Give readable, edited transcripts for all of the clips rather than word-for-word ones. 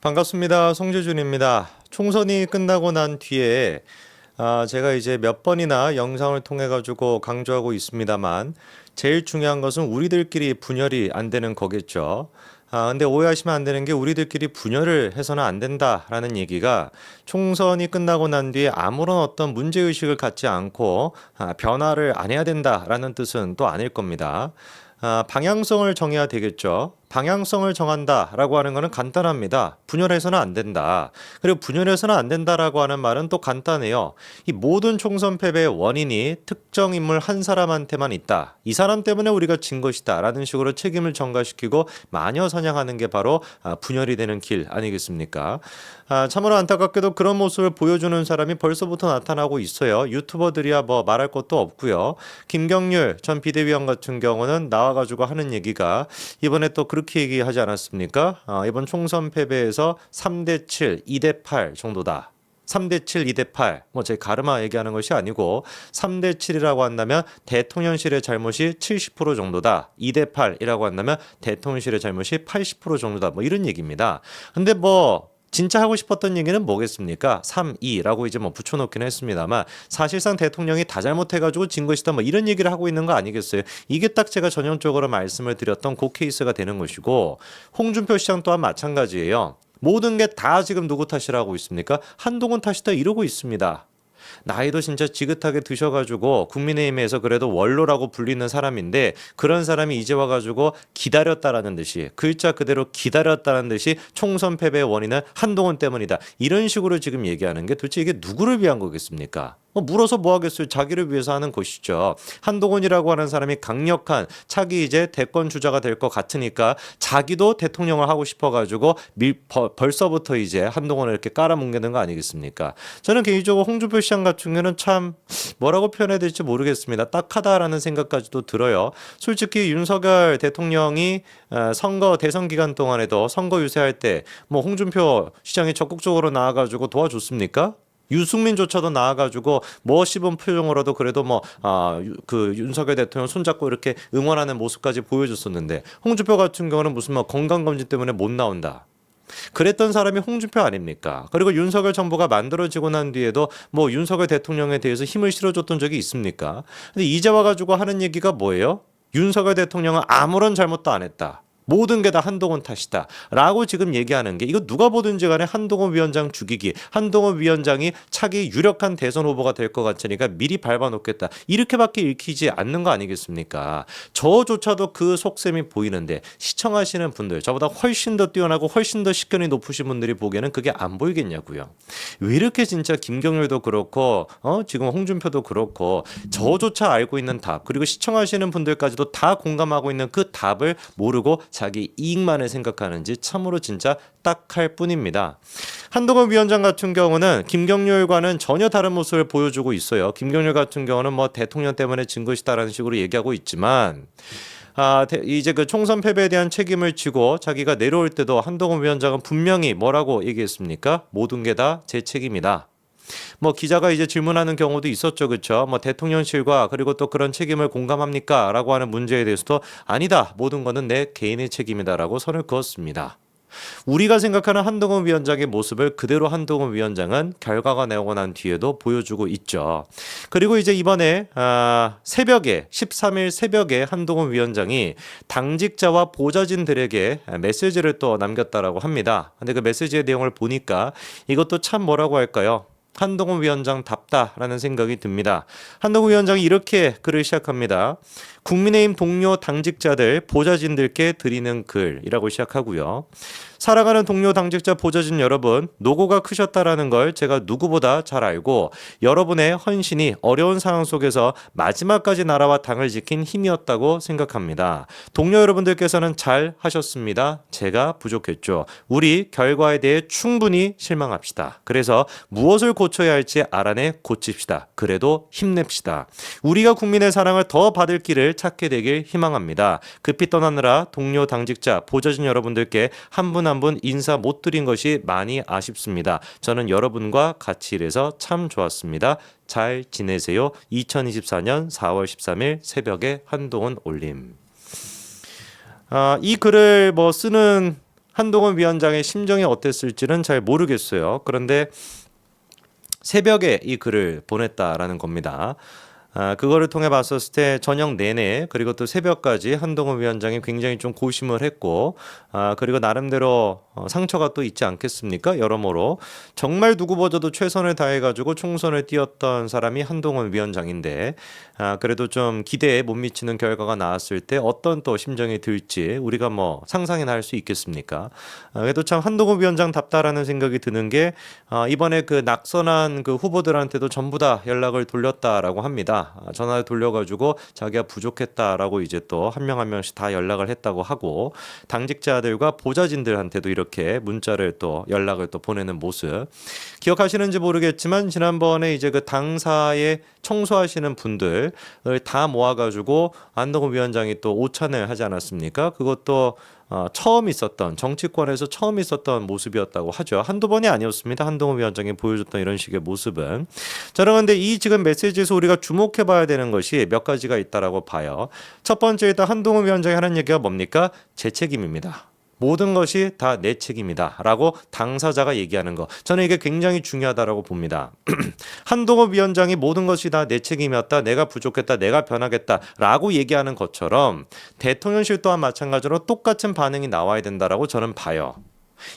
반갑습니다. 송재준입니다. 총선이 끝나고 난 뒤에 제가 이제 몇 번이나 영상을 통해 가지고 강조하고 있습니다만 제일 중요한 것은 우리들끼리 분열이 안 되는 거겠죠. 근데 오해하시면 안 되는 게 우리들끼리 분열을 해서는 안 된다라는 얘기가 총선이 끝나고 난 뒤에 아무런 어떤 문제의식을 갖지 않고 변화를 안 해야 된다라는 뜻은 또 아닐 겁니다. 방향성을 정해야 되겠죠. 방향성을 정한다라고 하는 것은 간단합니다. 분열해서는 안 된다. 그리고 분열해서는 안 된다라고 하는 말은 또 간단해요. 이 모든 총선 패배의 원인이 특정 인물 한 사람한테만 있다. 이 사람 때문에 우리가 진 것이다. 라는 식으로 책임을 전가시키고 마녀 사냥하는 게 바로 분열이 되는 길 아니겠습니까? 참으로 안타깝게도 그런 모습을 보여주는 사람이 벌써부터 나타나고 있어요. 유튜버들이야 뭐 말할 것도 없고요. 김경률 전 비대위원 같은 경우는 나와가지고 하는 얘기가 이번에 또 그렇게 얘기하지 않았습니까? 이번 총선 패배에서 3대7, 2대8 정도다. 3대7, 2대8. 제 가르마 얘기하는 것이 아니고 3대7이라고 한다면 대통령실의 잘못이 70% 정도다. 2대8이라고 한다면 대통령실의 잘못이 80% 정도다. 이런 얘기입니다. 근데 진짜 하고 싶었던 얘기는 뭐겠습니까? 3, 2라고 이제 붙여놓긴 했습니다만 사실상 대통령이 다 잘못해가지고 진 것이다 이런 얘기를 하고 있는 거 아니겠어요? 이게 딱 제가 전형적으로 말씀을 드렸던 그 케이스가 되는 것이고 홍준표 시장 또한 마찬가지예요. 모든 게 다 지금 누구 탓이라고 있습니까? 한동훈 탓이다 이러고 있습니다. 나이도 진짜 지긋하게 드셔가지고 국민의힘에서 그래도 원로라고 불리는 사람인데 그런 사람이 이제 와가지고 기다렸다라는 듯이 글자 그대로 기다렸다는 듯이 총선 패배의 원인은 한동훈 때문이다. 이런 식으로 지금 얘기하는 게 도대체 이게 누구를 위한 거겠습니까? 물어서 뭐 하겠어요. 자기를 위해서 하는 것이죠. 한동훈이라고 하는 사람이 강력한 차기 이제 대권 주자가 될 것 같으니까 자기도 대통령을 하고 싶어가지고 벌써부터 이제 한동훈을 이렇게 깔아뭉개는 거 아니겠습니까? 저는 개인적으로 홍준표 시장 같은 경우는 참 뭐라고 표현해야 될지 모르겠습니다. 딱하다라는 생각까지도 들어요. 솔직히 윤석열 대통령이 선거 대선 기간 동안에도 선거 유세할 때 홍준표 시장이 적극적으로 나와가지고 도와줬습니까? 유승민조차도 나와가지고 씹은 표정으로도 그래도 그 윤석열 대통령 손잡고 이렇게 응원하는 모습까지 보여줬었는데 홍준표 같은 경우는 무슨 건강검진 때문에 못 나온다. 그랬던 사람이 홍준표 아닙니까? 그리고 윤석열 정부가 만들어지고 난 뒤에도 윤석열 대통령에 대해서 힘을 실어줬던 적이 있습니까? 근데 이제 와가지고 하는 얘기가 뭐예요? 윤석열 대통령은 아무런 잘못도 안 했다. 모든 게 다 한동훈 탓이다 라고 지금 얘기하는 게 이거 누가 보든지 간에 한동훈 위원장 죽이기, 한동훈 위원장이 차기 유력한 대선 후보가 될 것 같으니까 미리 밟아놓겠다 이렇게밖에 읽히지 않는 거 아니겠습니까? 저조차도 그 속셈이 보이는데 시청하시는 분들, 저보다 훨씬 더 뛰어나고 훨씬 더 식견이 높으신 분들이 보기에는 그게 안 보이겠냐고요. 왜 이렇게 진짜 김경률도 그렇고 지금 홍준표도 그렇고 저조차 알고 있는 답, 그리고 시청하시는 분들까지도 다 공감하고 있는 그 답을 모르고 자기 이익만을 생각하는지 참으로 진짜 딱할 뿐입니다. 한동훈 위원장 같은 경우는 김경률과는 전혀 다른 모습을 보여주고 있어요. 김경률 같은 경우는 대통령 때문에 진 것이다라는 식으로 얘기하고 있지만 이제 그 총선 패배에 대한 책임을 지고 자기가 내려올 때도 한동훈 위원장은 분명히 뭐라고 얘기했습니까? 모든 게 다 제 책임이다. 기자가 이제 질문하는 경우도 있었죠. 그렇죠? 대통령실과 그리고 또 그런 책임을 공감합니까? 라고 하는 문제에 대해서도 아니다. 모든 거는 내 개인의 책임이다라고 선을 그었습니다. 우리가 생각하는 한동훈 위원장의 모습을 그대로 한동훈 위원장은 결과가 나오고 난 뒤에도 보여주고 있죠. 그리고 이제 이번에 새벽에 13일 새벽에 한동훈 위원장이 당직자와 보좌진들에게 메시지를 또 남겼다라고 합니다. 근데 그 메시지의 내용을 보니까 이것도 참 뭐라고 할까요? 한동훈 위원장답다라는 생각이 듭니다. 한동훈 위원장이 이렇게 글을 시작합니다. 국민의힘 동료 당직자들, 보좌진들께 드리는 글이라고 시작하고요. 살아가는 동료 당직자 보좌진 여러분, 노고가 크셨다라는 걸 제가 누구보다 잘 알고 여러분의 헌신이 어려운 상황 속에서 마지막까지 나라와 당을 지킨 힘이었다고 생각합니다. 동료 여러분들께서는 잘 하셨습니다. 제가 부족했죠. 우리 결과에 대해 충분히 실망합시다. 그래서 무엇을 고쳐야 할지 알아내 고칩시다. 그래도 힘냅시다. 우리가 국민의 사랑을 더 받을 길을 찾게 되길 희망합니다. 급히 떠나느라 동료 당직자, 보좌진 여러분들께 한 분 한 분 인사 못 드린 것이 많이 아쉽습니다. 저는 여러분과 같이 일해서 참 좋았습니다. 잘 지내세요. 2024년 4월 13일 새벽에 한동훈 올림. 이 글을 쓰는 한동훈 위원장의 심정이 어땠을지는 잘 모르겠어요. 그런데 새벽에 이 글을 보냈다라는 겁니다. 그거를 통해 봤었을 때 저녁 내내 그리고 또 새벽까지 한동훈 위원장이 굉장히 좀 고심을 했고 그리고 나름대로 상처가 또 있지 않겠습니까? 여러모로 정말 누구보다도 최선을 다해가지고 총선을 뛰었던 사람이 한동훈 위원장인데 그래도 좀 기대에 못 미치는 결과가 나왔을 때 어떤 또 심정이 들지 우리가 뭐 상상이나 할 수 있겠습니까? 그래도 참 한동훈 위원장답다라는 생각이 드는 게 이번에 그 낙선한 그 후보들한테도 전부 다 연락을 돌렸다라고 합니다. 전화를 돌려가지고 자기가 부족했다라고 이제 또 한 명 한 명씩 다 연락을 했다고 하고 당직자들과 보좌진들한테도 이렇게 문자를 또 연락을 또 보내는 모습 기억하시는지 모르겠지만 지난번에 이제 그 당사에 청소하시는 분들을 다 모아가지고 한동훈 위원장이 또 오찬을 하지 않았습니까? 그것도 처음 있었던 정치권에서 처음 있었던 모습이었다고 하죠. 한두 번이 아니었습니다. 한동훈 위원장이 보여줬던 이런 식의 모습은. 자, 그런데 이 지금 메시지에서 우리가 주목해봐야 되는 것이 몇 가지가 있다라고 봐요. 첫 번째 일단 한동훈 위원장이 하는 얘기가 뭡니까? 제 책임입니다. 모든 것이 다 내 책임이다 라고 당사자가 얘기하는 거 저는 이게 굉장히 중요하다라고 봅니다. 한동훈 위원장이 모든 것이 다 내 책임이었다, 내가 부족했다, 내가 변하겠다 라고 얘기하는 것처럼 대통령실 또한 마찬가지로 똑같은 반응이 나와야 된다라고 저는 봐요.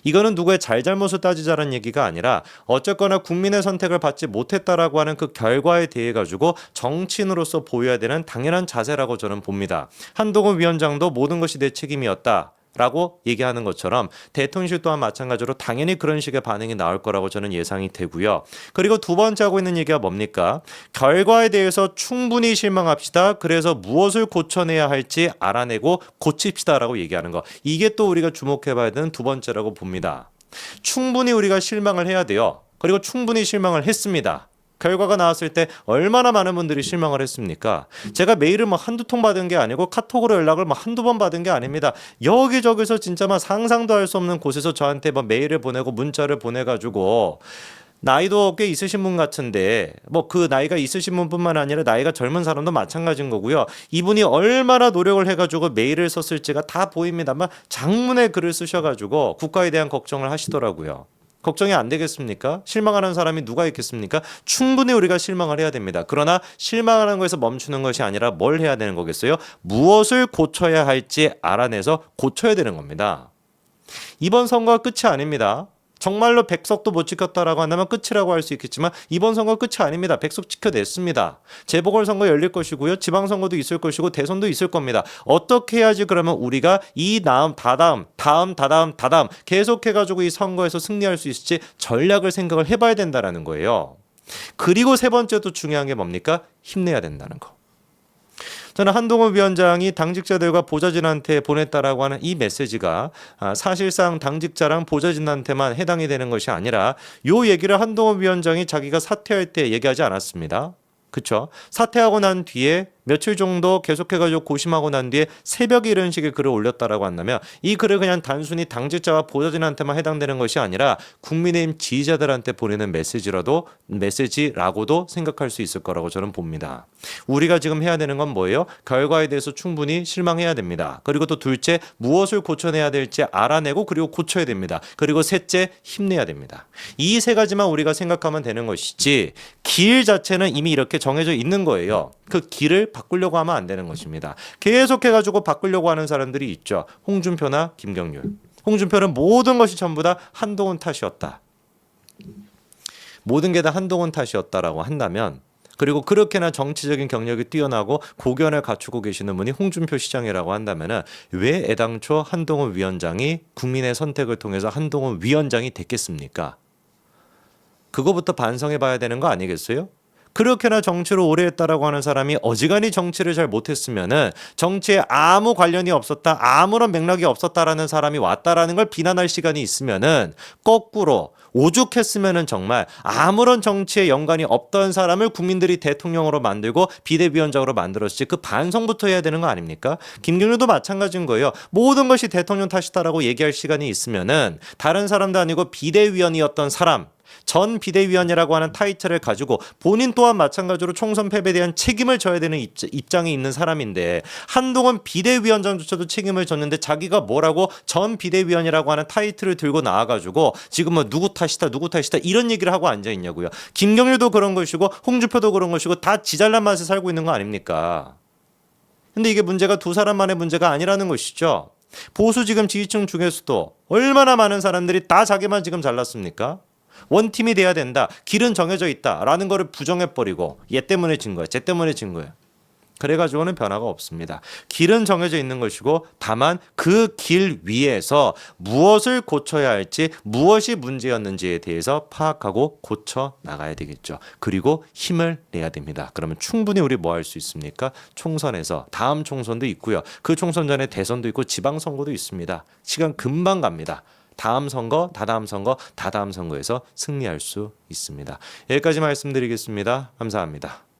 이거는 누구의 잘잘못을 따지자는 얘기가 아니라 어쨌거나 국민의 선택을 받지 못했다라고 하는 그 결과에 대해 가지고 정치인으로서 보여야 되는 당연한 자세라고 저는 봅니다. 한동훈 위원장도 모든 것이 내 책임이었다 라고 얘기하는 것처럼 대통령실 또한 마찬가지로 당연히 그런 식의 반응이 나올 거라고 저는 예상이 되고요. 그리고 두 번째 하고 있는 얘기가 뭡니까? 결과에 대해서 충분히 실망합시다. 그래서 무엇을 고쳐내야 할지 알아내고 고칩시다라고 얘기하는 거. 이게 또 우리가 주목해봐야 되는 두 번째라고 봅니다. 충분히 우리가 실망을 해야 돼요. 그리고 충분히 실망을 했습니다. 결과가 나왔을 때 얼마나 많은 분들이 실망을 했습니까? 제가 메일을 뭐 한두 통 받은 게 아니고 카톡으로 연락을 뭐 한두 번 받은 게 아닙니다. 여기저기서 진짜 막 상상도 할 수 없는 곳에서 저한테 뭐 메일을 보내고 문자를 보내가지고 나이도 꽤 있으신 분 같은데 뭐 그 나이가 있으신 분뿐만 아니라 나이가 젊은 사람도 마찬가지인 거고요. 이분이 얼마나 노력을 해가지고 메일을 썼을지가 다 보입니다만 장문의 글을 쓰셔가지고 국가에 대한 걱정을 하시더라고요. 걱정이 안 되겠습니까? 실망하는 사람이 누가 있겠습니까? 충분히 우리가 실망을 해야 됩니다. 그러나 실망하는 것에서 멈추는 것이 아니라 뭘 해야 되는 거겠어요? 무엇을 고쳐야 할지 알아내서 고쳐야 되는 겁니다. 이번 선거가 끝이 아닙니다. 정말로 백석도 못 지켰다라고 한다면 끝이라고 할 수 있겠지만 이번 선거 끝이 아닙니다. 백석 지켜냈습니다. 재보궐선거 열릴 것이고요. 지방선거도 있을 것이고 대선도 있을 겁니다. 어떻게 해야지 그러면 우리가 이 다다음 계속해가지고 이 선거에서 승리할 수 있을지 전략을 생각을 해봐야 된다는 거예요. 그리고 세 번째도 중요한 게 뭡니까? 힘내야 된다는 거. 저는 한동훈 위원장이 당직자들과 보좌진한테 보냈다라고 하는 이 메시지가 사실상 당직자랑 보좌진한테만 해당이 되는 것이 아니라 요 얘기를 한동훈 위원장이 자기가 사퇴할 때 얘기하지 않았습니다. 그렇죠? 사퇴하고 난 뒤에 며칠 정도 계속해가지고 고심하고 난 뒤에 새벽에 이런 식의 글을 올렸다라고 한다면 이 글을 그냥 단순히 당직자와 보좌진한테만 해당되는 것이 아니라 국민의힘 지지자들한테 보내는 메시지라고도 생각할 수 있을 거라고 저는 봅니다. 우리가 지금 해야 되는 건 뭐예요? 결과에 대해서 충분히 실망해야 됩니다. 그리고 또 둘째, 무엇을 고쳐내야 될지 알아내고 그리고 고쳐야 됩니다. 그리고 셋째, 힘내야 됩니다. 이 세 가지만 우리가 생각하면 되는 것이지 길 자체는 이미 이렇게 정해져 있는 거예요. 그 길을 바꾸려고 하면 안 되는 것입니다. 계속해가지고 바꾸려고 하는 사람들이 있죠. 홍준표나 김경률. 홍준표는 모든 것이 전부 다 한동훈 탓이었다. 모든 게 다 한동훈 탓이었다라고 한다면 그리고 그렇게나 정치적인 경력이 뛰어나고 고견을 갖추고 계시는 분이 홍준표 시장이라고 한다면 왜 애당초 한동훈 위원장이 국민의 선택을 통해서 한동훈 위원장이 됐겠습니까? 그거부터 반성해 봐야 되는 거 아니겠어요? 그렇게나 정치를 오래 했다라고 하는 사람이 어지간히 정치를 잘 못했으면은 정치에 아무 관련이 없었다, 아무런 맥락이 없었다라는 사람이 왔다라는 걸 비난할 시간이 있으면은 거꾸로 오죽했으면은 정말 아무런 정치에 연관이 없던 사람을 국민들이 대통령으로 만들고 비대위원장으로 만들었지 그 반성부터 해야 되는 거 아닙니까? 김경률도 마찬가지인 거예요. 모든 것이 대통령 탓이다라고 얘기할 시간이 있으면은 다른 사람도 아니고 비대위원이었던 사람 전 비대위원이라고 하는 타이틀을 가지고 본인 또한 마찬가지로 총선 패배에 대한 책임을 져야 되는 입장에 있는 사람인데 한동안 비대위원장조차도 책임을 졌는데 자기가 뭐라고 전 비대위원이라고 하는 타이틀을 들고 나와가지고 지금 뭐 누구 탓이다 이런 얘기를 하고 앉아 있냐고요. 김경일도 그런 것이고 홍준표도 그런 것이고 다 지잘난 맛에 살고 있는 거 아닙니까? 근데 이게 문제가 두 사람만의 문제가 아니라는 것이죠. 보수 지금 지지층 중에서도 얼마나 많은 사람들이 다 자기만 지금 잘났습니까? 원팀이 돼야 된다. 길은 정해져 있다라는 거를 부정해버리고 얘 때문에 진 거야. 쟤 때문에 진 거야. 그래가지고는 변화가 없습니다. 길은 정해져 있는 것이고 다만 그 길 위에서 무엇을 고쳐야 할지 무엇이 문제였는지에 대해서 파악하고 고쳐 나가야 되겠죠. 그리고 힘을 내야 됩니다. 그러면 충분히 우리 뭐 할 수 있습니까? 총선에서 다음 총선도 있고요. 그 총선 전에 대선도 있고 지방선거도 있습니다. 시간 금방 갑니다. 다음 선거, 다다음 선거, 다다음 선거에서 승리할 수 있습니다. 여기까지 말씀드리겠습니다. 감사합니다.